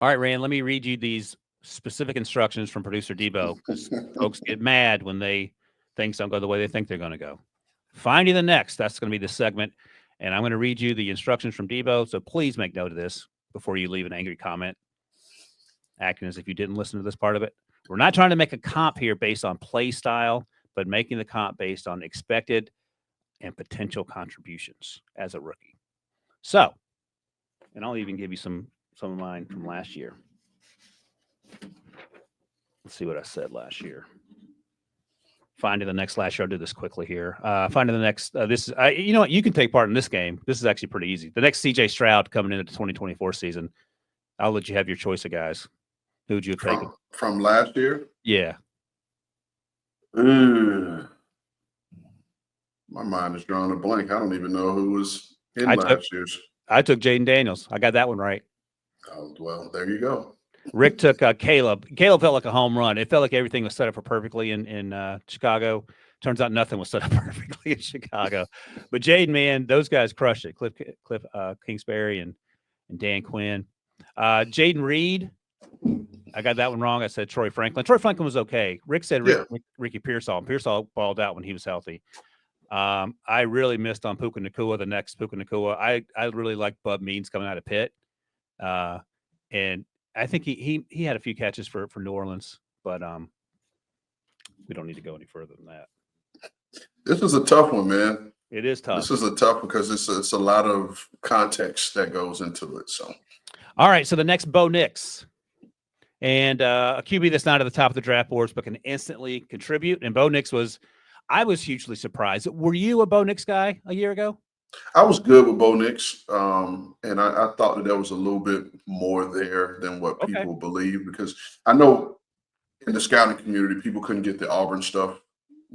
All right, Rand, let me read you these specific instructions from producer Debo, because folks get mad when things don't go the way they think they're going to go. Find you the next. That's going to be the segment. And I'm going to read you the instructions from Debo. So please make note of this before you leave an angry comment, acting as if you didn't listen to this part of it. We're not trying to make a comp here based on play style, but making the comp based on expected and potential contributions as a rookie. So, and I'll even give you some of mine from last year. Let's see what I said last year. Finding the next last year. I'll do this quickly here. Finding the next. This is. You know what? You can take part in this game. This is actually pretty easy. The next C.J. Stroud coming into the 2024 season. I'll let you have your choice of guys. Who would you have taken from last year? Yeah. My mind is drawing a blank. I don't even know who was in last year's. I took Jaden Daniels. I got that one right. Oh, well, there you go. Rick took Caleb. Caleb felt like a home run. It felt like everything was set up for perfectly in Chicago. Turns out nothing was set up perfectly in Chicago. But Jaden, man, those guys crushed it. Cliff Kingsbury and Dan Quinn. Jaden Reed. I got that one wrong. I said Troy Franklin. Troy Franklin was okay. Rick said Ricky Pearsall. Pearsall balled out when he was healthy. I really missed on Puka Nacua, the next Puka Nacua. I really liked Bub Means coming out of Pitt. And I think he had a few catches for New Orleans, but we don't need to go any further than that. This is a tough one, man. It is tough. This is a tough because it's a lot of context that goes into it. So, all right. So the next Bo Nix, and a QB that's not at the top of the draft boards but can instantly contribute. And Bo Nix I was hugely surprised. Were you a Bo Nix guy a year ago? I was good with Bo Nix, and I thought that there was a little bit more there than what people believe, because I know in the scouting community people couldn't get the Auburn stuff,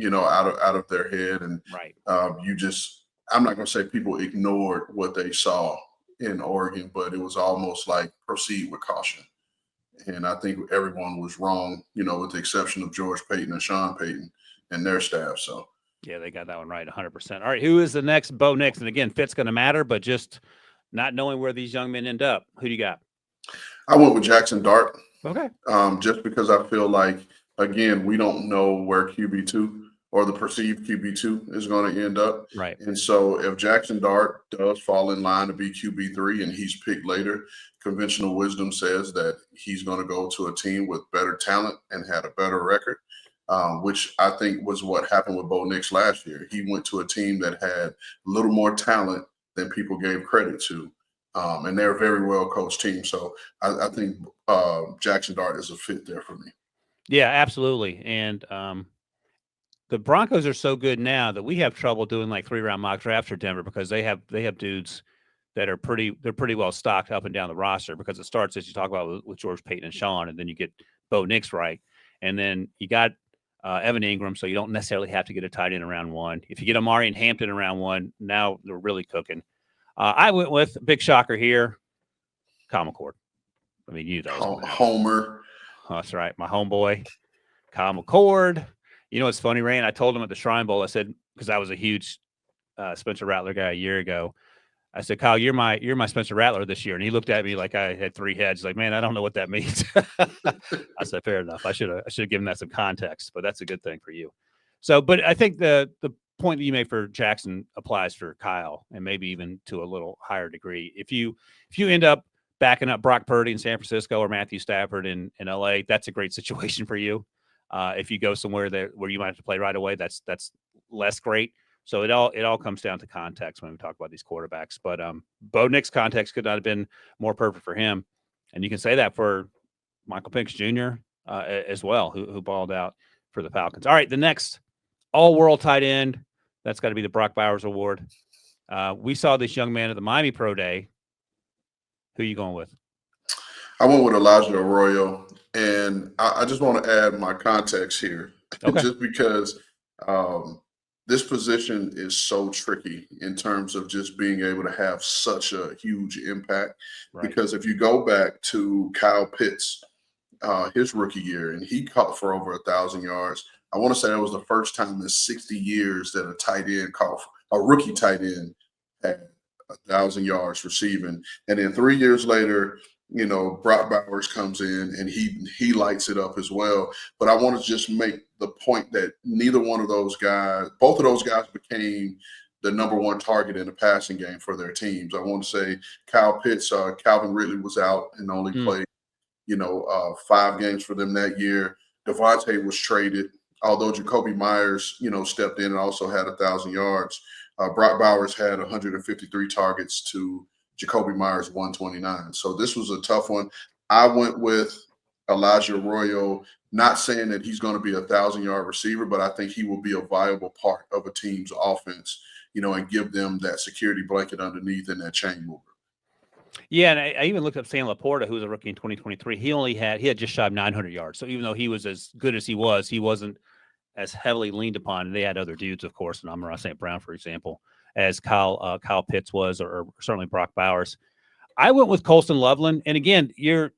out of their head, and right. I'm not going to say people ignored what they saw in Oregon, but it was almost like proceed with caution, and I think everyone was wrong, with the exception of George Payton and Sean Payton and their staff. So. Yeah, they got that one right 100%. All right, who is the next Bo Nix? And again, fit's going to matter, but just not knowing where these young men end up. Who do you got? I went with Jackson Dart. Okay. Just because I feel like, again, we don't know where QB2 or the perceived QB2 is going to end up. Right. And so if Jackson Dart does fall in line to be QB3 and he's picked later, conventional wisdom says that he's going to go to a team with better talent and had a better record. Which I think was what happened with Bo Nix last year. He went to a team that had a little more talent than people gave credit to. And they're a very well-coached team. So I think Jackson Dart is a fit there for me. Yeah, absolutely. And the Broncos are so good now that we have trouble doing like 3-round mock drafts for Denver, because they have dudes that are pretty well stocked up and down the roster, because it starts, as you talk about, with George Payton and Sean, and then you get Bo Nix right. And then you got Evan Ingram, so you don't necessarily have to get a tight end in round 1. If you get Amari and Hampton in round 1, now they're really cooking. I went with big shocker here, Kyle McCord. I mean, you know, Homer. Oh, that's right, my homeboy, Kyle McCord. You know what's funny, Rain? I told him at the Shrine Bowl, I said, because I was a huge Spencer Rattler guy a year ago, I said, Kyle, you're my Spencer Rattler this year. And he looked at me like I had 3 heads. Like, man, I don't know what that means. I said, fair enough. I should have given that some context, but that's a good thing for you. So, but I think the point that you made for Jackson applies for Kyle, and maybe even to a little higher degree. If you end up backing up Brock Purdy in San Francisco or Matthew Stafford in LA, that's a great situation for you. If you go somewhere where you might have to play right away, that's less great. So it all comes down to context when we talk about these quarterbacks. But Bo Nix context could not have been more perfect for him, and you can say that for Michael Penix Jr. As well, who balled out for the Falcons. All right, the next all-world tight end, that's got to be the Brock Bowers Award. We saw this young man at the Miami Pro Day. Who are you going with? I went with Elijah Arroyo, and I just want to add my context here, just because this position is so tricky in terms of just being able to have such a huge impact. Right. Because if you go back to Kyle Pitts, his rookie year, and he caught for over 1,000 yards. I want to say that was the first time in 60 years that a rookie tight end had 1,000 yards receiving. And then 3 years later, Brock Bowers comes in and he lights it up as well. But I want to just make the point that neither one of those guys, both of those guys became the number one target in the passing game for their teams. I want to say Kyle Pitts, Calvin Ridley was out and only played, 5 games for them that year. Devontae was traded, although Jacoby Myers, stepped in and also had 1,000 yards. Brock Bowers had 153 targets to Jacoby Myers 129. So this was a tough one. I went with Elijah Arroyo, not saying that he's going to be a 1,000-yard receiver, but I think he will be a viable part of a team's offense, and give them that security blanket underneath and that chain mover. Yeah, and I even looked up Sam Laporta, who was a rookie in 2023. He had just shy of 900 yards. So even though he was as good as he wasn't as heavily leaned upon. And they had other dudes, of course, and Amon-Ra St. Brown, for example, as Kyle Pitts was, or certainly Brock Bowers. I went with Colston Loveland, and again, you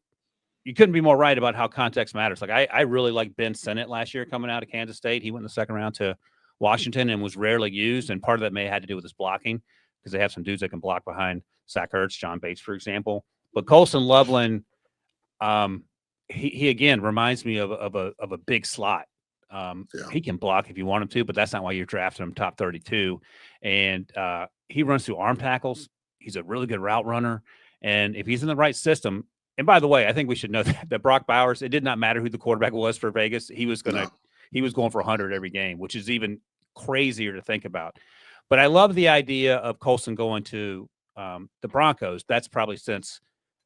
couldn't be more right about how context matters. Like I really liked Ben Sinnott last year coming out of Kansas State. He went in the second round to Washington and was rarely used, and part of that may have had to do with his blocking because they have some dudes that can block behind Zach Ertz, John Bates, for example. But Colston Loveland, he again reminds me of a big slot. He can block if you want him to, but that's not why you're drafting him top 32. And he runs through arm tackles. He's a really good route runner. And if he's in the right system, and by the way, I think we should know that Brock Bowers, it did not matter who the quarterback was for Vegas. He was going for 100 every game, which is even crazier to think about. But I love the idea of Colston going to the Broncos. That's probably since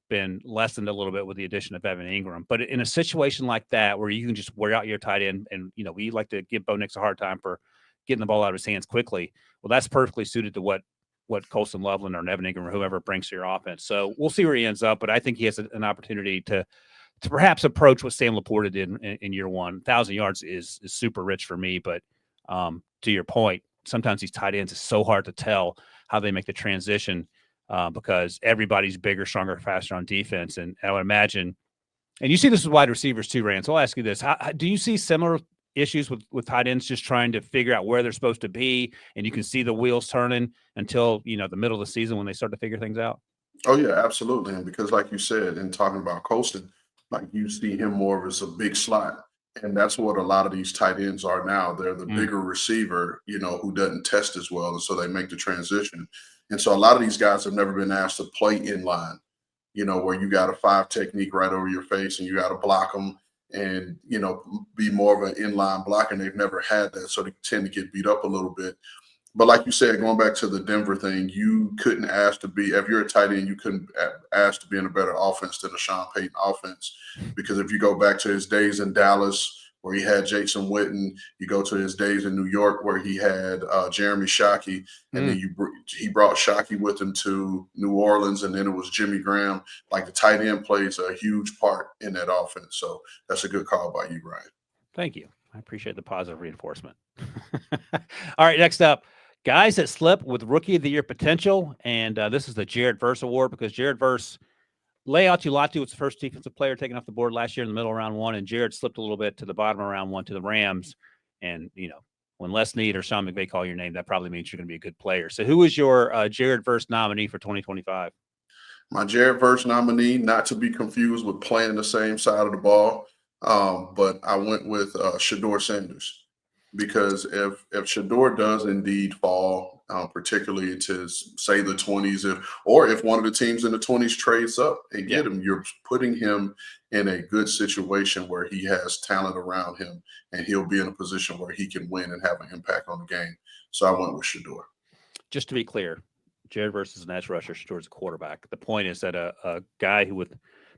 been lessened a little bit with the addition of Evan Ingram. But in a situation like that, where you can just wear out your tight end, and we like to give Bo Nix a hard time for getting the ball out of his hands quickly. Well, that's perfectly suited to what Colston Loveland or Evan Ingram or whoever brings to your offense. So we'll see where he ends up. But I think he has an opportunity to perhaps approach what Sam Laporta did in year one. 1,000 yards is super rich for me. But to your point, sometimes these tight ends is so hard to tell how they make the transition. Because everybody's bigger, stronger, faster on defense. And I would imagine, and you see this with wide receivers too, Rand. So I'll ask you this. How do you see similar issues with tight ends just trying to figure out where they're supposed to be, and you can see the wheels turning until, the middle of the season when they start to figure things out? Oh, yeah, absolutely. And because like you said, in talking about Colston, like you see him more as a big slot. And that's what a lot of these tight ends are now. They're the bigger receiver, who doesn't test as well. And so they make the transition. And so a lot of these guys have never been asked to play in line, where you got a 5 technique right over your face and you got to block them and, be more of an inline blocker. And they've never had that. So they tend to get beat up a little bit. But like you said, going back to the Denver thing, you couldn't ask to be, if you're a tight end, you couldn't ask to be in a better offense than a Sean Payton offense. Because if you go back to his days in Dallas, where he had Jason Witten, you go to his days in New York, where he had Jeremy Shockey, and then he brought Shockey with him to New Orleans, and then it was Jimmy Graham. Like, the tight end plays a huge part in that offense. So that's a good call by you, Ryan. Thank you. I appreciate the positive reinforcement. All right, next up. Guys that slip with Rookie of the Year potential, and this is the Jared Verse Award, because Jared Verse, Leatu Latu was the first defensive player taken off the board last year in the middle of round 1, and Jared slipped a little bit to the bottom of round 1 to the Rams. And, when Les Snead or Sean McVay call your name, that probably means you're going to be a good player. So who is your Jared Verse nominee for 2025? My Jared Verse nominee, not to be confused with playing the same side of the ball, but I went with Shedeur Sanders. Because if Shedeur does indeed fall, particularly into, say, the 20s, or if one of the teams in the 20s trades up and get him, you're putting him in a good situation where he has talent around him, and he'll be in a position where he can win and have an impact on the game. So I went with Shedeur. Just to be clear, Jared Verse is an edge rusher, Shedeur's a quarterback. The point is that a guy who with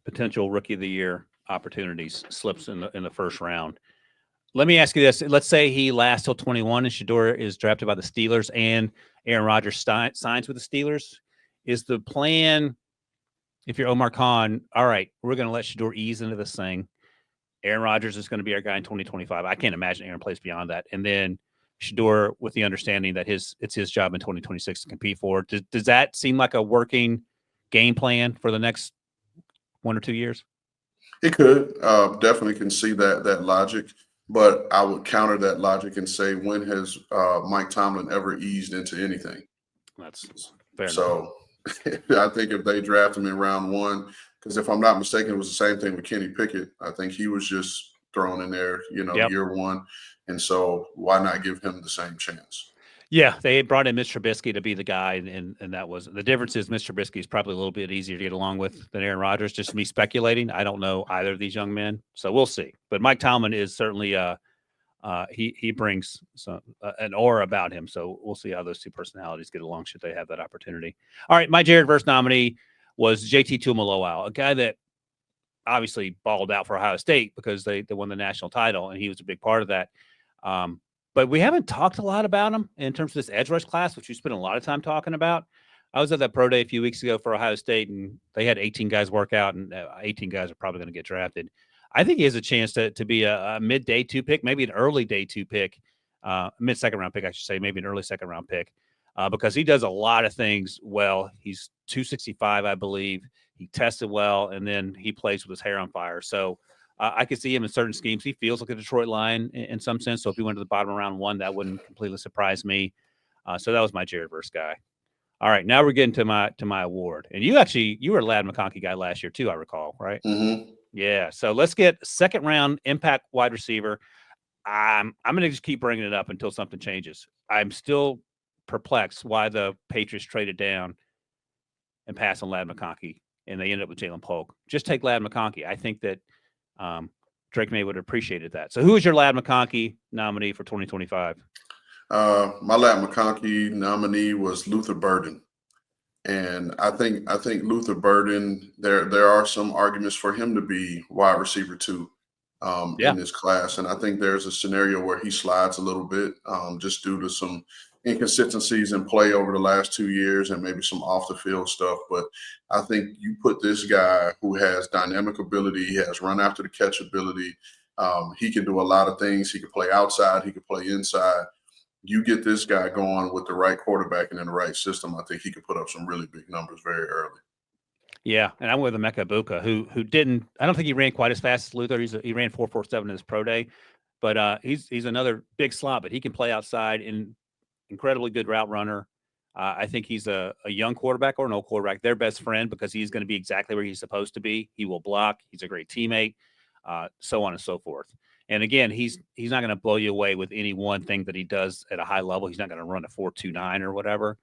potential Rookie of the Year opportunities slips in the first round. Let me ask you this. Let's say he lasts till 21 and Shedeur is drafted by the Steelers and Aaron Rodgers signs with the Steelers. Is the plan, if you're Omar Khan, all right, we're going to let Shedeur ease into this thing. Aaron Rodgers is going to be our guy in 2025. I can't imagine Aaron plays beyond that. And then Shedeur, with the understanding that it's his job in 2026 to compete for. Does that seem like a working game plan for the next 1 or 2 years? It could. Definitely can see that logic. But I would counter that logic and say, when has Mike Tomlin ever eased into anything? That's fair. So I think if they draft him in round 1, Because if I'm not mistaken, it was the same thing with Kenny Pickett. I think he was just thrown in there, Yep. year one. And so why not give him the same chance? Yeah, they brought in Mr. Trubisky to be the guy, and that was the difference. Is Mr. Trubisky is probably a little bit easier to get along with than Aaron Rodgers. Just me speculating. I don't know either of these young men, so we'll see. But Mike Tomlin is certainly he brings an aura about him. So we'll see how those two personalities get along should they have that opportunity. All right, my Jared Verse nominee was JT Tuimoloau, a guy that obviously balled out for Ohio State because they won the national title, and he was a big part of that. But we haven't talked a lot about him in terms of this edge rush class, which we spent a lot of time talking about. I was at that pro day a few weeks ago for Ohio State, and they had 18 guys work out, and 18 guys are probably going to get drafted. I think he has a chance to be a mid-day 2 pick, maybe an early day 2 pick, mid-second round pick, I should say, maybe an early second round pick, because he does a lot of things well. He's 265, I believe. He tested well, and then he plays with his hair on fire. So I could see him in certain schemes. He feels like a Detroit Lion in some sense. So if he went to the bottom of round 1, that wouldn't completely surprise me. So that was my Jared Verse guy. All right, now we're getting to my award. And you were a Ladd McConkey guy last year too, I recall, right? Mm-hmm. Yeah. So let's get second round impact wide receiver. I'm going to just keep bringing it up until something changes. I'm still perplexed why the Patriots traded down and passed on Ladd McConkey, and they ended up with Jalen Polk. Just take Ladd McConkey. I think that Drake May would have appreciated that. So who is your Ladd McConkey nominee for 2025? My Ladd McConkey nominee was Luther Burden. And I think Luther Burden, there are some arguments for him to be wide receiver 2 in this class. And I think there's a scenario where he slides a little bit just due to some inconsistencies in play over the last 2 years and maybe some off the field stuff. But I think you put this guy who has dynamic ability, he has run after the catch ability. He can do a lot of things. He can play outside. He can play inside. You get this guy going with the right quarterback and in the right system, I think he could put up some really big numbers very early. Yeah, and I'm with Emeka Egbuka, who didn't. I don't think he ran quite as fast as Luther. He ran 4.47 in his pro day, but he's another big slot. But he can play outside and incredibly good route runner. I think he's a young quarterback or an old quarterback, their best friend, because he's going to be exactly where he's supposed to be. He will block. He's a great teammate, so on and so forth. And again, he's not going to blow you away with any one thing that he does at a high level. He's not going to run a 4.29 or whatever.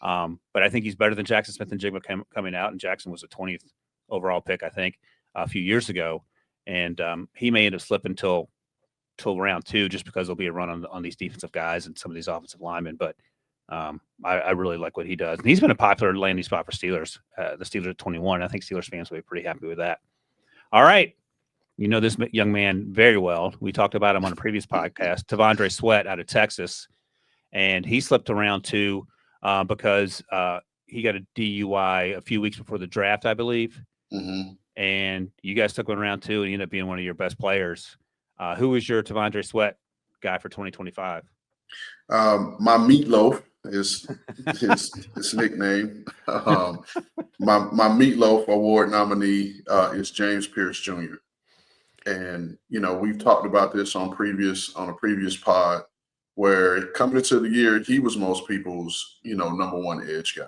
But I think he's better than Jackson Smith-Njigba coming out. And Jackson was a 20th overall pick, I think, a few years ago. And he may end up slipping till round 2 just because there'll be a run on these defensive guys and some of these offensive linemen. But I really like what he does. And he's been a popular landing spot for Steelers. The Steelers at 21. I think Steelers fans will be pretty happy with that. All right. You know this young man very well. We talked about him on a previous podcast, T'Vondre Sweat out of Texas. And he slipped to round 2 because he got a DUI a few weeks before the draft, I believe. Mm-hmm. And you guys took him in round 2 and he ended up being one of your best players. Who is your T'Vondre Sweat guy for 2025? My Meatloaf is his nickname. My Meatloaf Award nominee is James Pierce Jr. And, we've talked about this on a previous pod where coming into the year, he was most people's, number 1 edge guy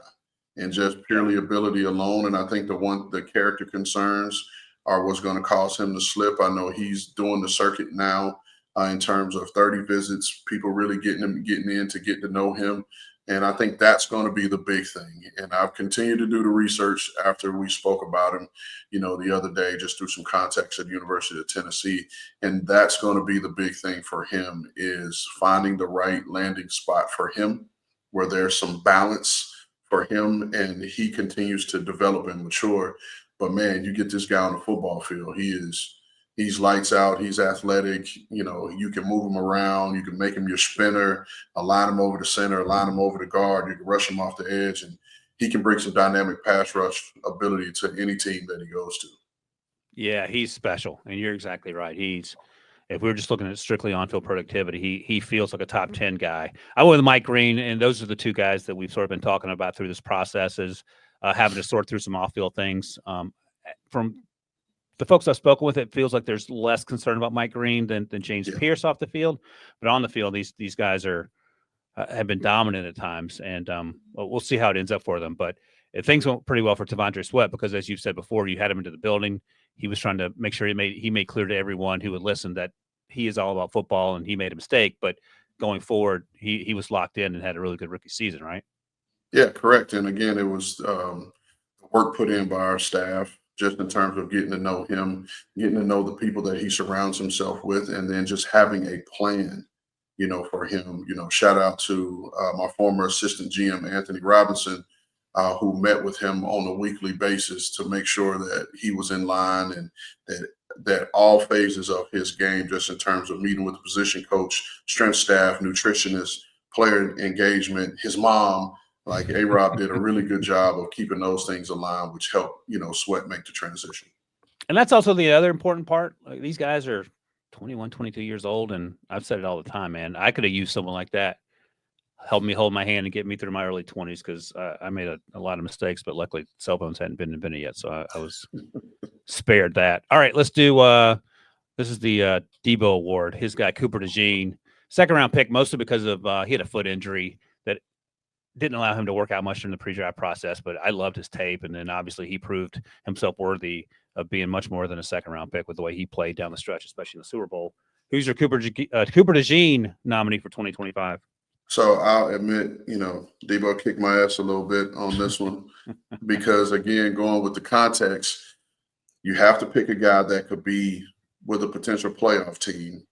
and just purely ability alone. And I think the character concerns are what's going to cause him to slip. I know he's doing the circuit now in terms of 30 visits, people really getting in to get to know him. And I think that's going to be the big thing. And I've continued to do the research after we spoke about him, the other day, just through some context at the University of Tennessee. And that's going to be the big thing for him, is finding the right landing spot for him where there's some balance for him and he continues to develop and mature. But man, you get this guy on the football field, he's lights out. He's athletic. You can move him around. You can make him your spinner, align him over the center, align him over the guard. You can rush him off the edge, and he can bring some dynamic pass rush ability to any team that he goes to. Yeah, he's special, and you're exactly right. If we were just looking at strictly on-field productivity, he feels like a top 10 guy. I went with Mike Green, and those are the two guys that we've sort of been talking about through this process, is having to sort through some off-field things. From the folks I've spoken with, it feels like there's less concern about Mike Green than James Pierce off the field. But on the field, these guys have been dominant at times, and we'll see how it ends up for them. But things went pretty well for T'Vondre Sweat because, as you've said before, you had him into the building. He was trying to make sure he made clear to everyone who would listen that he is all about football and he made a mistake. But going forward, he was locked in and had a really good rookie season, right? Yeah, correct. And again, it was work put in by our staff just in terms of getting to know him, getting to know the people that he surrounds himself with, and then just having a plan, for him. Shout out to my former assistant GM, Anthony Robinson, who met with him on a weekly basis to make sure that he was in line and that all phases of his game, just in terms of meeting with the position coach, strength staff, nutritionist, player engagement, his mom, like A-Rob did a really good job of keeping those things aligned, which helped, Sweat make the transition. And that's also the other important part. Like, these guys are 21, 22 years old, and I've said it all the time, man. I could have used someone like that help me hold my hand and get me through my early 20s because I made a lot of mistakes, but luckily cell phones hadn't been invented yet, so I was spared that. All right, let's do this is the Debo Award. His guy, Cooper DeJean, second-round pick, mostly because of he had a foot injury that didn't allow him to work out much in the pre-draft process, but I loved his tape, and then obviously he proved himself worthy of being much more than a second-round pick with the way he played down the stretch, especially in the Super Bowl. Who's your Cooper DeJean nominee for 2025? So I'll admit, Debo kicked my ass a little bit on this one because, again, going with the context, you have to pick a guy that could be with a potential playoff team.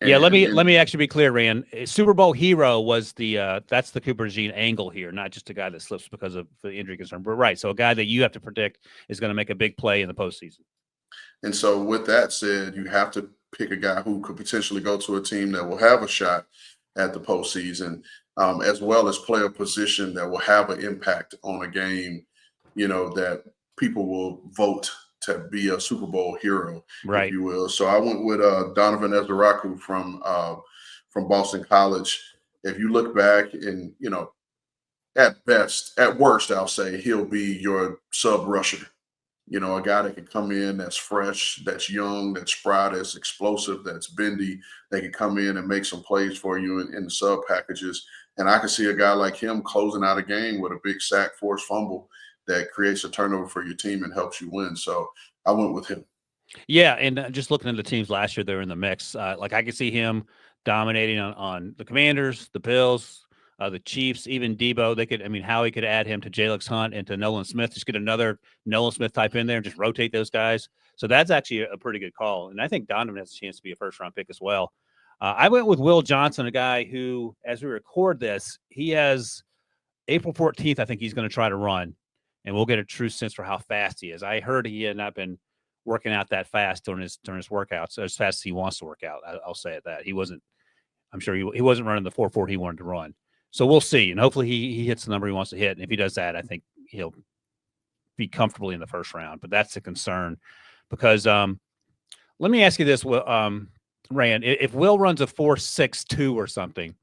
Yeah, let me actually be clear, Ran. Super Bowl hero was that's the Cooper DeJean angle here, not just a guy that slips because of the injury concern. But right, so a guy that you have to predict is going to make a big play in the postseason. And so with that said, you have to pick a guy who could potentially go to a team that will have a shot at the postseason, as well as play a position that will have an impact on a game, that people will vote to be a Super Bowl hero, right, if you will. So I went with Donovan Ezeraku from Boston College. If you look back and, at worst, I'll say he'll be your sub rusher. A guy that can come in that's fresh, that's young, that's spry, that's explosive, that's bendy. They can come in and make some plays for you in the sub packages. And I can see a guy like him closing out a game with a big sack, forced fumble that creates a turnover for your team and helps you win. So I went with him. Yeah, and just looking at the teams last year, they're in the mix. Like I could see him dominating on the Commanders, the Bills, the Chiefs, even Debo. Howie could add him to Jalix Hunt and to Nolan Smith. Just get another Nolan Smith type in there and just rotate those guys. So that's actually a pretty good call. And I think Donovan has a chance to be a first-round pick as well. I went with Will Johnson, a guy who, as we record this, he has April 14th, I think he's going to try to run, and we'll get a true sense for how fast he is. I heard he had not been working out that fast during his workouts, as fast as he wants to work out. I'll say it that. He wasn't – I'm sure he wasn't running the 4.4 he wanted to run. So we'll see, and hopefully he hits the number he wants to hit. And if he does that, I think he'll be comfortably in the first round. But that's a concern because let me ask you this, Rand. If Will runs a 4.62 or something,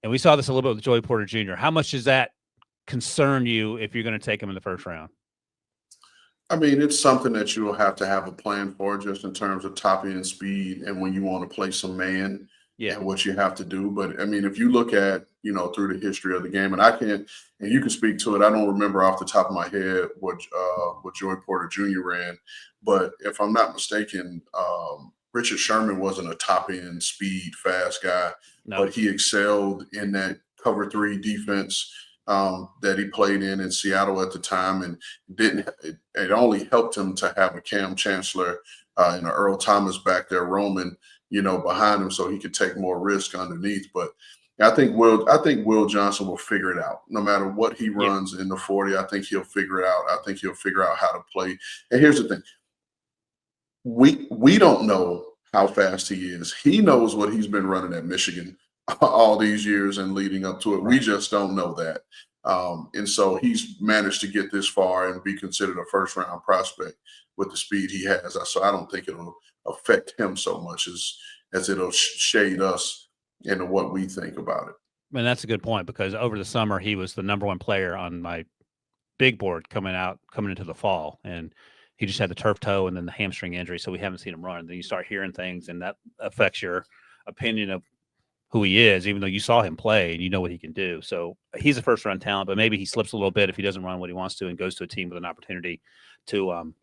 and we saw this a little bit with Joey Porter Jr., how much does that concern you if you're going to take him in the first round? I mean, it's something that you will have to have a plan for just in terms of top end speed and when you want to play some man. Yeah, and what you have to do. But I mean, if you look at, through the history of the game, and you can speak to it. I don't remember off the top of my head what Joey Porter Jr. ran, but if I'm not mistaken, Richard Sherman wasn't a top end speed fast guy, but he excelled in that cover 3 defense that he played in Seattle at the time, and it only helped him to have a Cam Chancellor and an Earl Thomas back there roaming, behind him so he could take more risk underneath. But I think Will Johnson will figure it out. No matter what he runs in the 40, I think he'll figure it out. I think he'll figure out how to play. And here's the thing. We don't know how fast he is. He knows what he's been running at Michigan all these years and leading up to it. We just don't know that. And so he's managed to get this far and be considered a first-round prospect with the speed he has. So I don't think it'll affect him so much as it'll shade us into what we think about it. And that's a good point because over the summer he was the number 1 player on my big board coming into the fall, and he just had the turf toe and then the hamstring injury, so we haven't seen him run. And then you start hearing things, and that affects your opinion of who he is, even though you saw him play and you know what he can do. So he's a first round talent, but maybe he slips a little bit if he doesn't run what he wants to and goes to a team with an opportunity to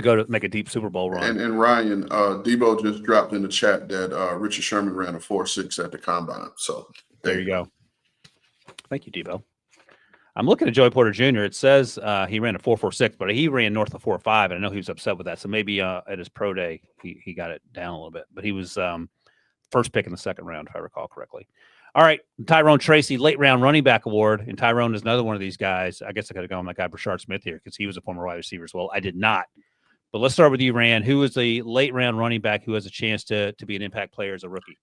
go to make a deep Super Bowl run. And Ryan, Debo just dropped in the chat that Richard Sherman ran a 4.6 at the combine. So there you go. Thank you, Debo. I'm looking at Joey Porter Jr. It says he ran a 4.46, but he ran north of 4.5, and I know he was upset with that. So maybe at his pro day he got it down a little bit. But he was first pick in the second round, if I recall correctly. All right, Tyrone Tracy, late round running back award, and Tyrone is another one of these guys. I guess I could have gone with my guy Brashard Smith here because he was a former wide receiver as well. I did not. But let's start with you, Rand. Who is the late round running back who has a chance to be an impact player as a rookie?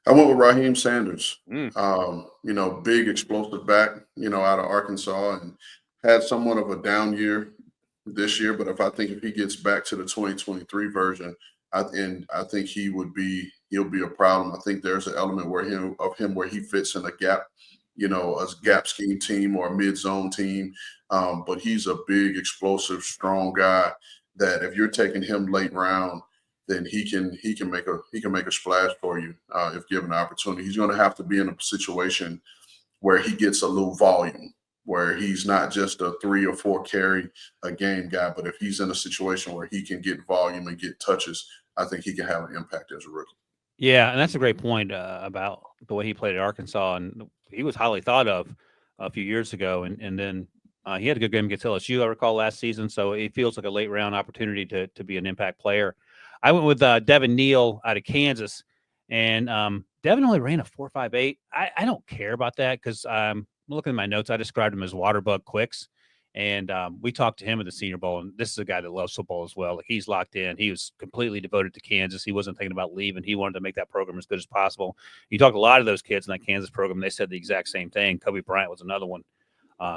I went with Raheem Sanders. Big explosive back, out of Arkansas, and had somewhat of a down year this year. But if he gets back to the 2023 version, I think he'll be a problem. I think there's an element where he fits in a gap, a gap scheme team or a mid zone team. But he's a big, explosive, strong guy that if you're taking him late round, then he can make a splash for you if given the opportunity. He's going to have to be in a situation where he gets a little volume, where he's not just a 3 or 4 carry a game guy, but if he's in a situation where he can get volume and get touches, I think he can have an impact as a rookie. Yeah, and that's a great point about the way he played at Arkansas, and he was highly thought of a few years ago, and then he had a good game against LSU, I recall, last season, so it feels like a late round opportunity to be an impact player. I went with Devin Neal out of Kansas, and Devin only ran a 4.58. I don't care about that because I'm looking at my notes. I described him as water bug quicks, and we talked to him at the Senior Bowl, and this is a guy that loves football as well. Like, he's locked in. He was completely devoted to Kansas. He wasn't thinking about leaving. He wanted to make that program as good as possible. You talked to a lot of those kids in that Kansas program, and they said the exact same thing. Kobe Bryant was another one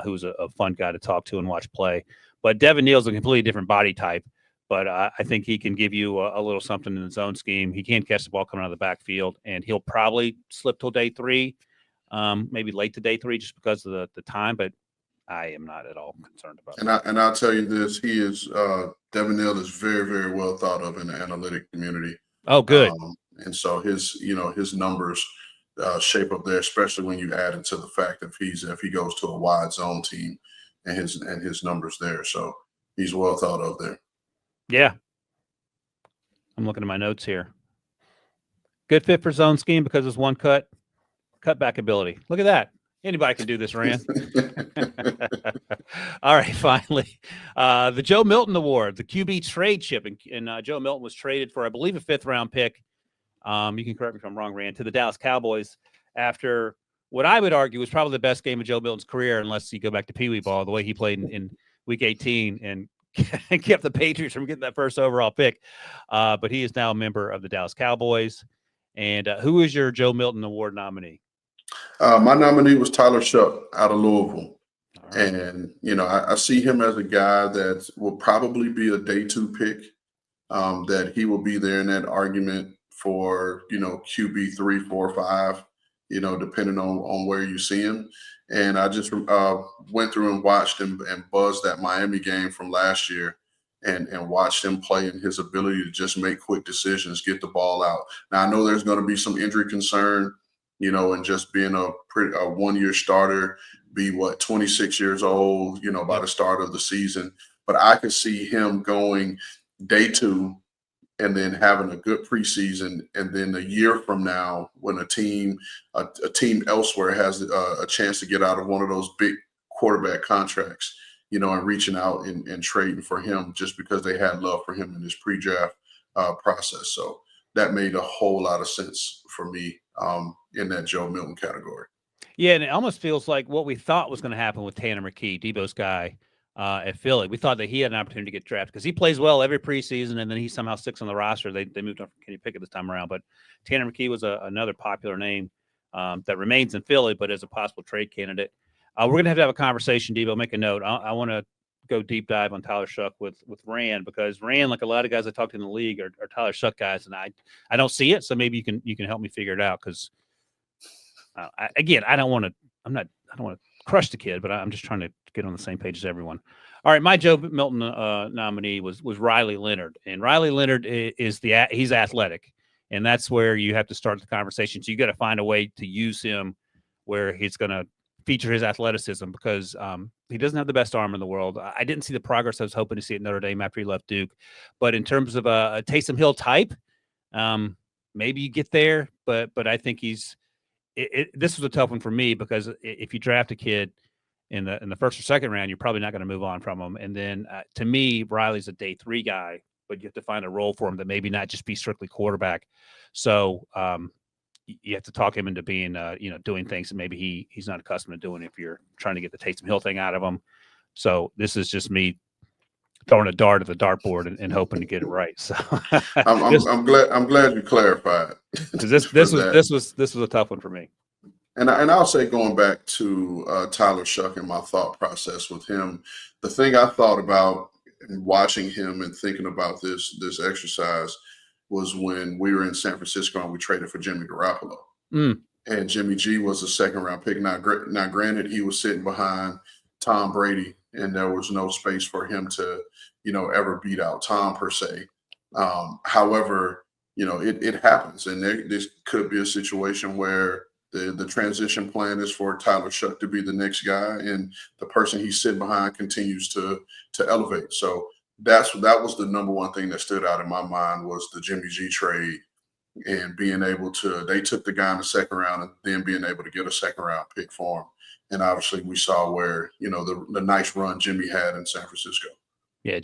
who was a fun guy to talk to and watch play. But Devin Neal's a completely different body type. But I think he can give you a little something in his own scheme. He can catch the ball coming out of the backfield, and he'll probably slip till day 3, maybe late to day 3 just because of the time. But I am not at all concerned about that. And I'll tell you this: Devin Neal is very, very well thought of in the analytic community. Oh, good. And so his numbers shape up there, especially when you add into the fact if he goes to a wide zone team and his numbers there. So he's well thought of there. Yeah. I'm looking at my notes here. Good fit for zone scheme because it's one cutback ability. Look at that. Anybody can do this, Rand. All right, finally, the Joe Milton Award, the QB trade chip. And Joe Milton was traded for, I believe, a 5th-round pick. You can correct me if I'm wrong, Rand, to the Dallas Cowboys after what I would argue was probably the best game of Joe Milton's career, unless you go back to Pee Wee ball, the way he played in Week 18 and kept the Patriots from getting that first overall pick. But he is now a member of the Dallas Cowboys. And who is your Joe Milton Award nominee? My nominee was Tyler Shuck out of Louisville. Right. And, I see him as a guy that will probably be a day 2 pick, that he will be there in that argument for, QB 3, 4, 5, depending on where you see him. And I just went through and watched him and buzzed that Miami game from last year and watched him play and his ability to just make quick decisions, get the ball out. Now, I know there's going to be some injury concern, and just being a 1-year starter, be 26 years old, by the start of the season. But I could see him going day 2 and then having a good preseason, and then a year from now, when a team elsewhere has a chance to get out of one of those big quarterback contracts, and reaching out and trading for him just because they had love for him in his pre-draft process. So that made a whole lot of sense for me in that Joe Milton category. Yeah, and it almost feels like what we thought was going to happen with Tanner McKee, Debo's guy, at Philly. We thought that he had an opportunity to get drafted because he plays well every preseason, and then he somehow sticks on the roster. They moved on from Kenny Pickett this time around, but Tanner McKee was another popular name that remains in Philly, but as a possible trade candidate. We're going to have a conversation, Debo. Make a note. I want to go deep dive on Tyler Shuck with Rand, because Rand, like a lot of guys I talked to in the league, are Tyler Shuck guys, and I don't see it. So maybe you can help me figure it out, because I don't want to crush the kid, but I'm just trying to get on the same page as everyone. All right, my Joe Milton nominee was Riley Leonard, and Riley Leonard he's athletic. And that's where you have to start the conversation. So you got to find a way to use him where he's going to feature his athleticism, because he doesn't have the best arm in the world. I didn't see the progress I was hoping to see at Notre Dame after he left Duke. But in terms of a Taysom Hill type, maybe you get there. But I think this was a tough one for me, because if you draft a kid in the first or second round, you're probably not going to move on from him. And then to me, Riley's a day 3 guy, but you have to find a role for him that maybe not just be strictly quarterback. So you have to talk him into being, doing things that maybe he's not accustomed to doing if you're trying to get the Taysom Hill thing out of him. So this is just me throwing a dart at the dartboard and hoping to get it right. So I'm glad you clarified. This was a tough one for me. And I'll say, going back to Tyler Shuck and my thought process with him, the thing I thought about in watching him and thinking about this exercise was when we were in San Francisco and we traded for Jimmy Garoppolo. And Jimmy G was a second-round pick. Now, granted, he was sitting behind Tom Brady, and there was no space for him to, ever beat out Tom per se. However, it happens, and this could be a situation where the transition plan is for Tyler Shuck to be the next guy, and the person he's sitting behind continues to elevate. So that was the number one thing that stood out in my mind, was the Jimmy G trade, and being able to, they took the guy in the second round and then being able to get a second round pick for him. And obviously we saw where, the nice run Jimmy had in San Francisco.